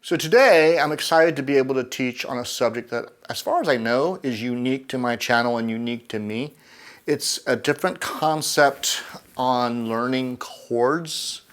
So today I'm excited to be able to teach on a subject that, as far as I know, is unique to my channel and unique to me. It's a different concept on learning chords.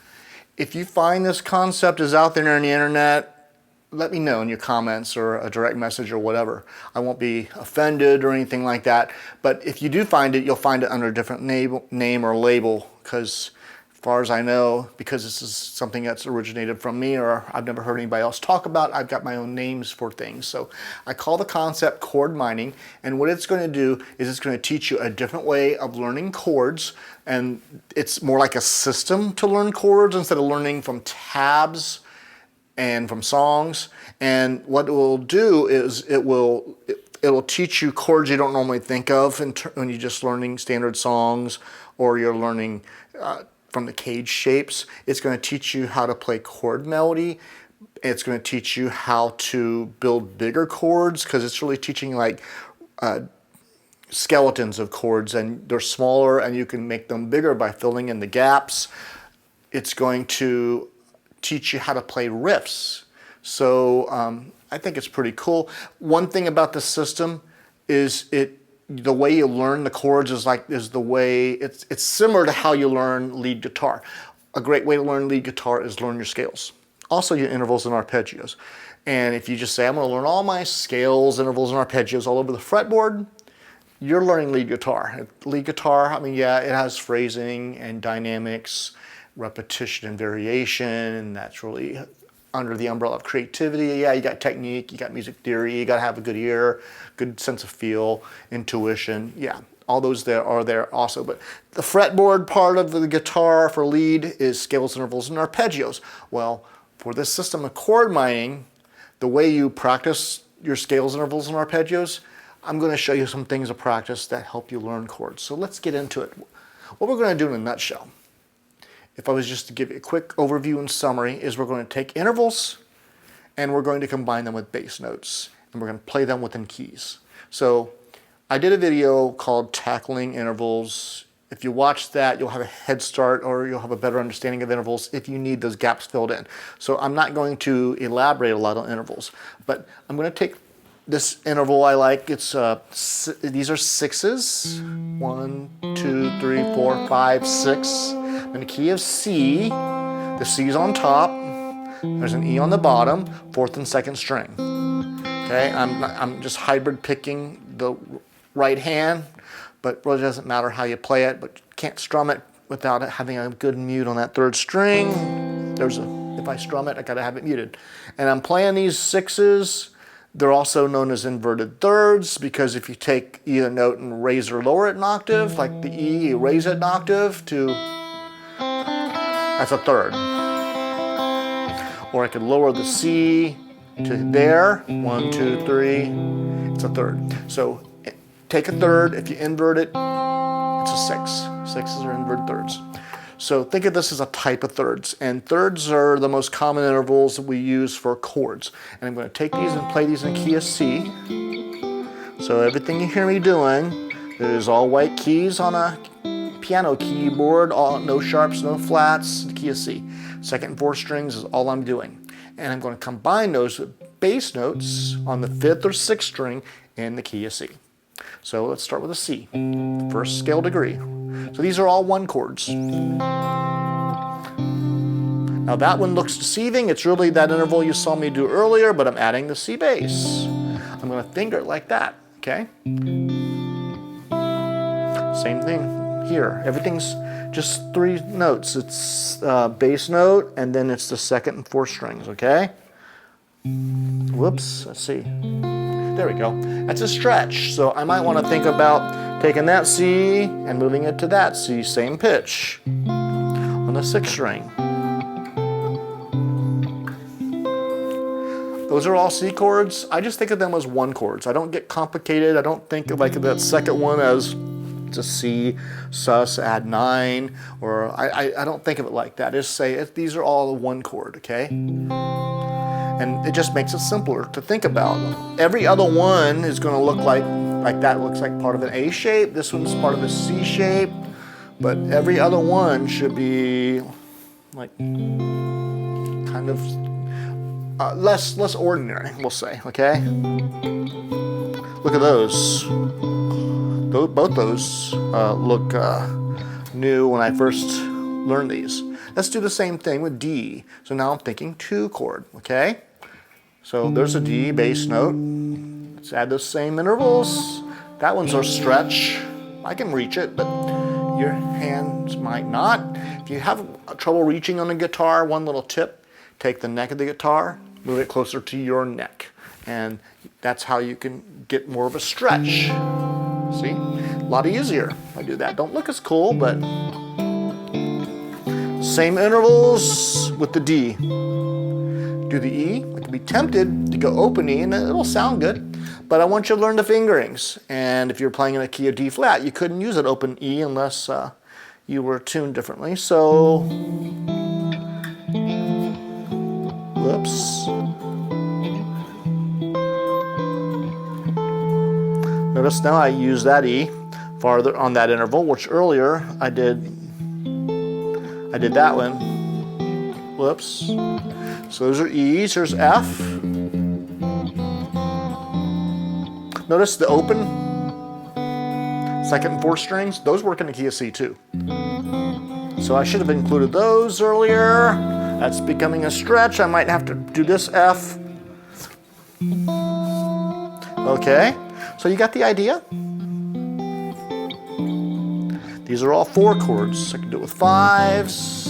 If you find this concept is out there on the internet, let me know in your comments or a direct message or whatever. I won't be offended or anything like that. But if you do find it, you'll find it under a different name or label, because as far as I know, because this is something that's originated from me or I've never heard anybody else talk about, I've got my own names for things. So I call the concept chord mining, and what it's going to do is it's going to teach you a different way of learning chords, and it's more like a system to learn chords instead of learning from tabs and from songs. And what it will do is it'll teach you chords you don't normally think of when you're just learning standard songs or you're learning from the cage shapes. It's going to teach you how to play chord melody. It's going to teach you how to build bigger chords, because it's really teaching like skeletons of chords, and they're smaller and you can make them bigger by filling in the gaps. It's going to teach you how to play riffs. So I think it's pretty cool. One thing about the system is the way you learn the chords is the way it's similar to how you learn lead guitar. A great way to learn lead guitar is learn your scales, also your intervals and arpeggios. And if you just say, I'm going to learn all my scales, intervals, and arpeggios all over the fretboard, you're learning lead guitar. Lead guitar, I mean, yeah, it has phrasing and dynamics, repetition and variation, and that's really under the umbrella of creativity. Yeah, you got technique, you got music theory, you got to have a good ear, good sense of feel, intuition. Yeah, all those are there also. But the fretboard part of the guitar for lead is scales, intervals, and arpeggios. Well, for this system of chord mining, the way you practice your scales, intervals, and arpeggios, I'm going to show you some things of practice that help you learn chords. So let's get into it. What we're going to do in a nutshell, if I was just to give you a quick overview and summary, is we're going to take intervals and we're going to combine them with bass notes, and we're going to play them within keys. So I did a video called Tackling Intervals. If you watch that, you'll have a head start, or you'll have a better understanding of intervals if you need those gaps filled in. So I'm not going to elaborate a lot on intervals, but I'm going to take this interval I like. It's these are sixes. 1, 2, 3, 4, 5, 6. In the key of C, the C's on top, there's an E on the bottom, 4th and 2nd string. Okay, I'm just hybrid picking the right hand, but it really doesn't matter how you play it, but you can't strum it without it having a good mute on that 3rd string. If I strum it, I gotta have it muted. And I'm playing these sixes. They're also known as inverted thirds, because if you take either note and raise or lower it an octave, like the E, you raise it an octave to, that's a third. Or I could lower the C to there, 1, 2, 3, it's a third. So take a third, if you invert it, it's a 6. Sixes are inverted thirds. So think of this as a type of thirds, and thirds are the most common intervals that we use for chords. And I'm going to take these and play these in key of C. So everything you hear me doing is all white keys on a piano keyboard, no sharps, no flats, key of C. 2nd and 4th strings is all I'm doing. And I'm going to combine those with bass notes on the 5th or 6th string in the key of C. So let's start with a C, first scale degree. So these are all 1 chords. Now that one looks deceiving. It's really that interval you saw me do earlier, but I'm adding the C bass. I'm going to finger it like that, okay? Same thing here. Everything's just 3 notes. It's bass note, and then it's the 2nd and 4th strings, okay? Whoops, let's see. There we go. That's a stretch. So I might want to think about taking that C and moving it to that C, same pitch, on the 6th string. Those are all C chords. I just think of them as 1 chords. I don't get complicated. I don't think of like that second one as it's a C, sus, add 9, or I don't think of it like that. I just say these are all 1 chord, okay? And it just makes it simpler to think about. Every other one is going to look like that looks like part of an A shape. This one's part of a C shape. But every other one should be like kind of less ordinary, we'll say, okay? Look at those. Both those look new when I first learned these. Let's do the same thing with D. So now I'm thinking 2 chord, okay? So there's a D bass note. Let's add those same intervals. That one's a stretch. I can reach it, but your hands might not. If you have trouble reaching on the guitar, one little tip, take the neck of the guitar, move it closer to your neck. And that's how you can get more of a stretch. See? A lot easier. I do that. Don't look as cool, but same intervals with the D. Do the E. I can be tempted to go open E, and it'll sound good. But I want you to learn the fingerings. And if you're playing in a key of D flat, you couldn't use an open E unless you were tuned differently. So, whoops. Notice now I use that E farther on that interval, which earlier I did that one. Whoops. So those are E's, here's F. Notice the open, second and fourth strings, those work in the key of C too. So I should have included those earlier. That's becoming a stretch. I might have to do this F. Okay, so you got the idea? These are all 4 chords. I can do it with 5s.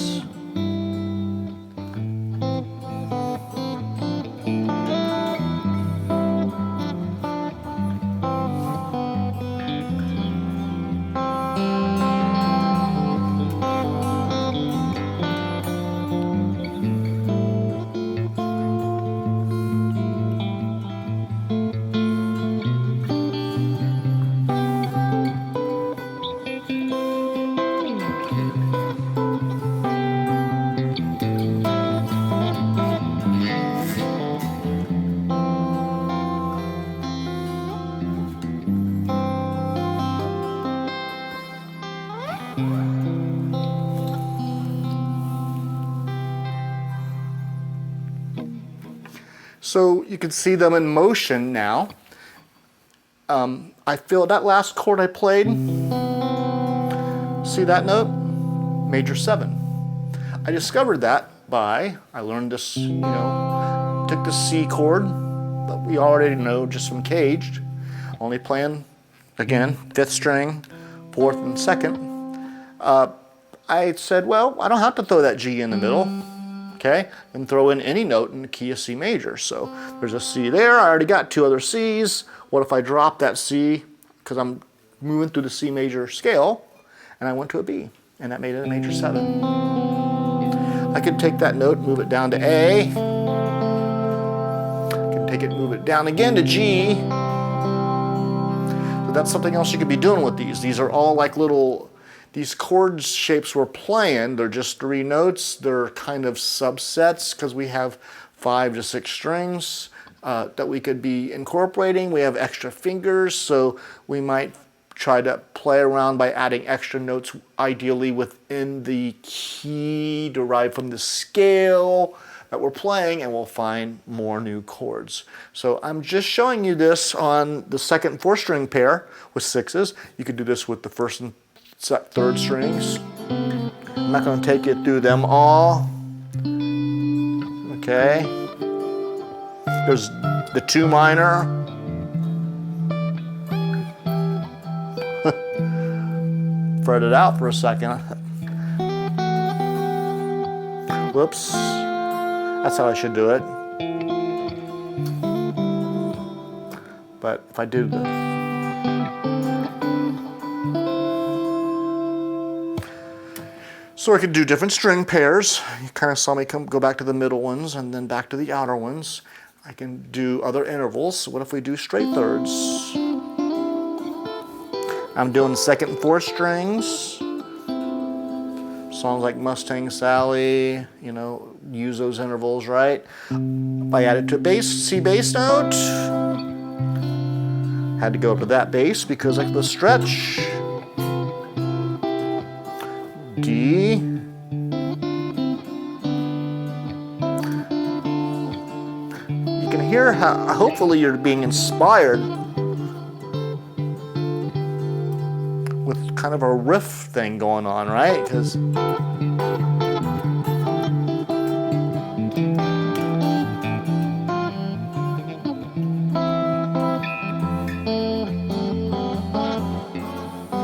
So you can see them in motion now. I feel that last chord I played, see that note? Major 7. I discovered that by, I learned this, took the C chord that we already know just from Caged, only playing, again, 5th string, 4th and 2nd. I said, well, I don't have to throw that G in the middle. Okay, and throw in any note in the key of C major. So there's a C there. I already got 2 other C's. What if I drop that C because I'm moving through the C major scale, and I went to a B, and that made it a major 7. I could take that note, move it down to A. I can take it, move it down again to G. So that's something else you could be doing with these. These are all like little. These chord shapes we're playing, they're just 3 notes. They're kind of subsets because we have 5 to 6 strings that we could be incorporating. We have extra fingers, so we might try to play around by adding extra notes, ideally within the key derived from the scale that we're playing, and we'll find more new chords. So I'm just showing you this on the 2nd and 4th string pair with 6s. You could do this with the 1st and 3rd strings. I'm not going to take you through them all. Okay. There's the 2 minor. Fret it out for a second. Whoops. That's how I should do it. But if I do the So I could do different string pairs. You kind of saw me go back to the middle ones and then back to the outer ones. I can do other intervals. So what if we do straight thirds? I'm doing 2nd and 4th strings. Songs like Mustang Sally, use those intervals, right? I added to a bass, C bass note. Had to go up to that bass because I could stretch. D. you can hear how, hopefully you're being inspired with kind of a riff thing going on, right? Because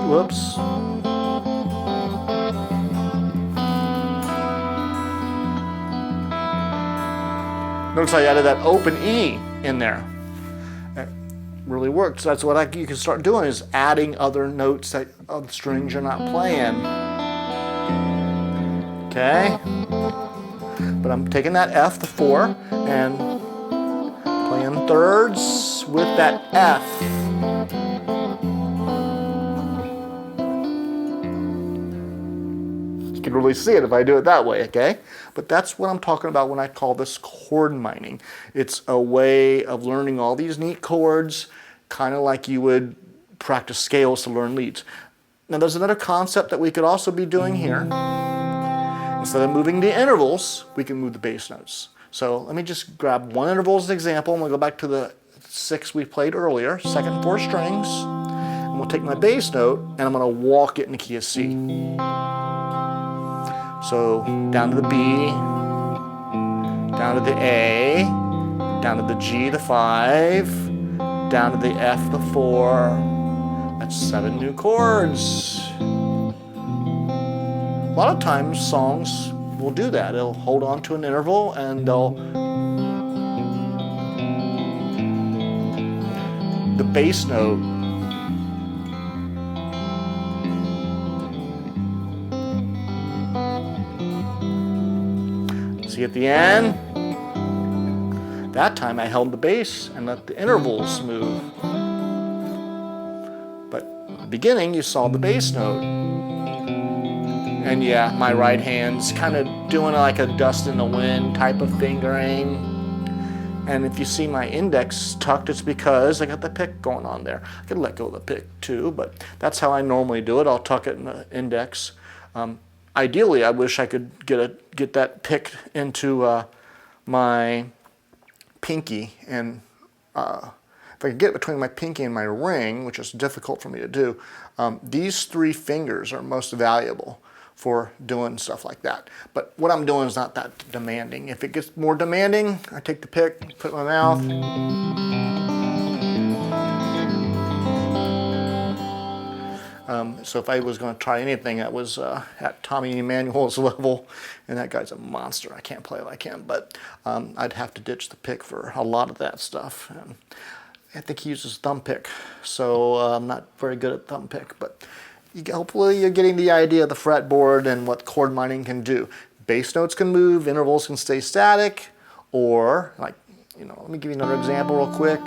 whoops. Notice I added that open E in there. That really worked. So that's what you can start doing, is adding other notes that of strings you're not playing. Okay? But I'm taking that F, the 4, and playing thirds with that F. You can really see it if I do it that way, okay? But that's what I'm talking about when I call this chord mining. It's a way of learning all these neat chords, kind of like you would practice scales to learn leads. Now there's another concept that we could also be doing here. Instead of moving the intervals, we can move the bass notes. So let me just grab one interval as an example. I'm going to go back to the 6 we played earlier, second 4 strings. And we'll take my bass note and I'm going to walk it in the key of C. So down to the B, down to the A, down to the G, the 5, down to the F, the 4. That's 7 new chords. A lot of times songs will do that. They'll hold on to an interval and the bass note see at the end, that time I held the bass and let the intervals move. But at the beginning you saw the bass note. And yeah, my right hand's kind of doing like a dust in the wind type of fingering. And if you see my index tucked, it's because I got the pick going on there. I could let go of the pick too, but that's how I normally do it. I'll tuck it in the index. Ideally, I wish I could get that pick into my pinky, and if I could get it between my pinky and my ring, which is difficult for me to do, these 3 fingers are most valuable for doing stuff like that. But what I'm doing is not that demanding. If it gets more demanding, I take the pick, put it in my mouth. So if I was going to try anything that was at Tommy Emmanuel's level, and that guy's a monster, I can't play like him, but I'd have to ditch the pick for a lot of that stuff. And I think he uses thumb pick, so I'm not very good at thumb pick, but hopefully you're getting the idea of the fretboard and what chord mining can do. Bass notes can move, intervals can stay static, or like, you know, let me give you another example real quick.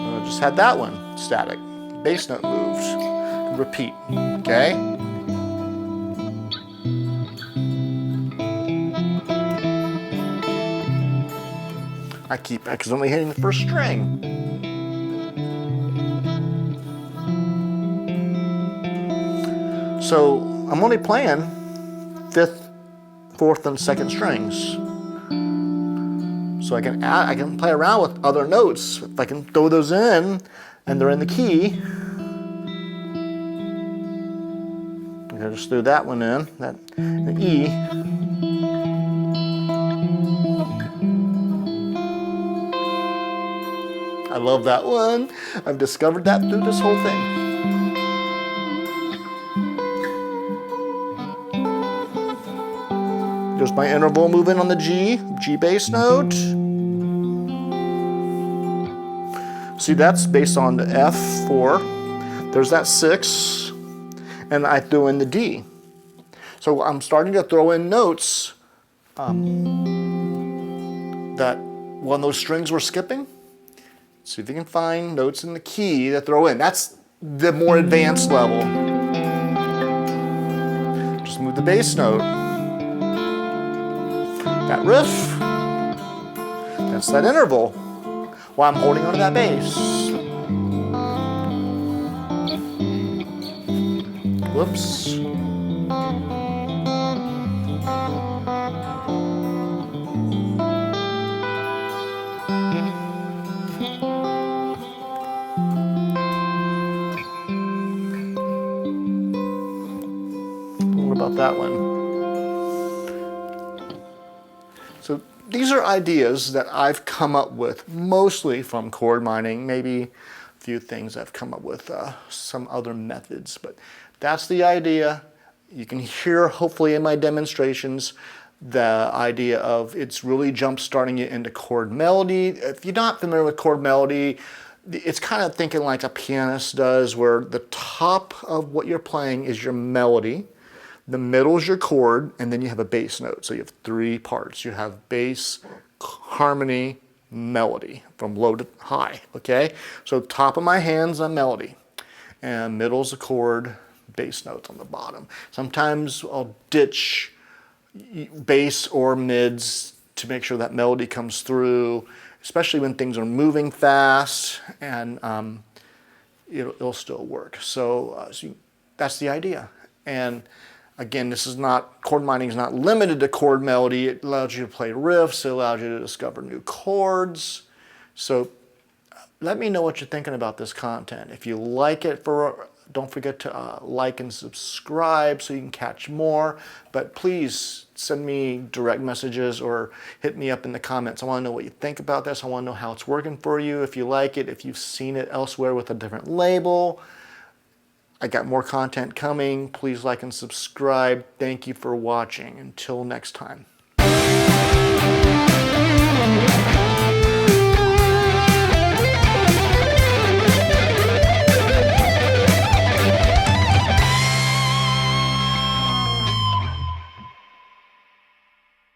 I just had that one static. Bass note moves. Repeat, okay? I keep accidentally hitting the first string. So I'm only playing 5th, 4th, and 2nd strings. So I can play around with other notes. If I can throw those in and they're in the key, I just threw that one in, the E. I love that one. I've discovered that through this whole thing. There's my interval moving on the G bass note. See, that's based on the F4. There's that 6, and I threw in the D. So I'm starting to throw in notes that when those strings were skipping. See if you can find notes in the key to throw in. That's the more advanced level. Just move the bass note. That riff, that's that interval, while I'm holding onto that bass. Whoops. about that one? So these are ideas that I've come up with mostly from chord mining, maybe a few things I've come up with some other methods, but that's the idea. You can hear hopefully in my demonstrations the idea of it's really jump starting it into chord melody. If you're not familiar with chord melody, it's kind of thinking like a pianist does, where the top of what you're playing is your melody, the middle is your chord, and then you have a bass note. So you have three parts. You have bass, harmony, melody, from low to high, okay? So top of my hand's a melody, and middle's a chord, bass notes on the bottom. Sometimes I'll ditch bass or mids to make sure that melody comes through, especially when things are moving fast, and it'll still work. So, that's the idea. And again, this is not, chord mining is not limited to chord melody. It allows you to play riffs. It allows you to discover new chords. So let me know what you're thinking about this content. If you like it, don't forget to like and subscribe so you can catch more. But please send me direct messages or hit me up in the comments. I want to know what you think about this. I want to know how it's working for you, if you like it, if you've seen it elsewhere with a different label. I got more content coming. Please like and subscribe. Thank you for watching. Until next time.